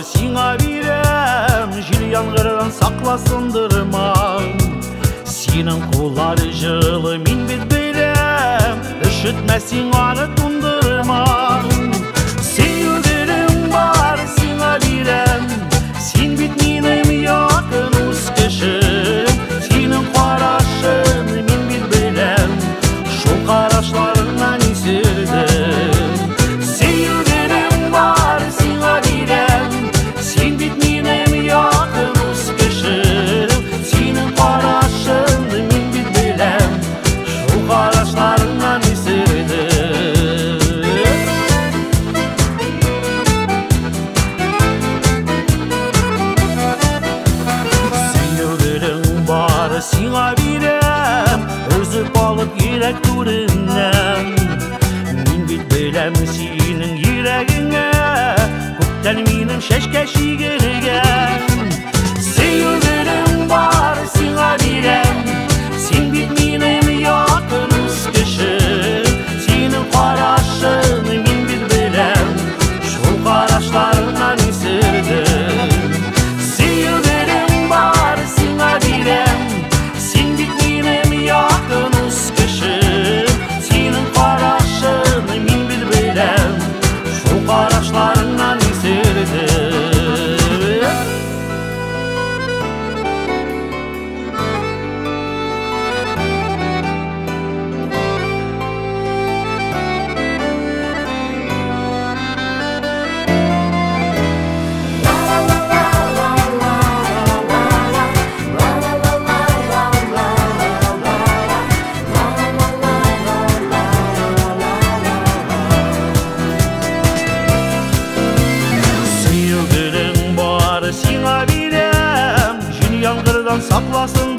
сиңа бирем, жил яңгырдан сакласындырман. Синең куллары жылы, мин бит белем, өшөтмәсең аны тундырман. Сөйгелең бар, сиңа бирем, син бит минем якын үз кешем. Синең карашың, мин бит белем, шул карашларыңнан исердем. Сөйгелең бар, сиңа бирем, син бит минем якын үз кешем. Синең карашың, мин бит белем, шул карашларыңнан исердем. Сиңа бирем, өзіп алып йөрәк түреннән. Мин бит беләм синең йөрәгеңә, күптән минем шәшкә шигергән. Сөйгелең бар, сиңа бирем, син бит минем якын үз кешем. Синең карашың, мин бит беләм, шул карашларыңнан исердем. Сөйгелең бар, сиңа бирем, син бит минем якын үз кешем. Синең карашың, мин бит беләм, шул карашларыңнан исердем. Сөйгелең бар, сиңа бирем, җил яңгырдан сакласын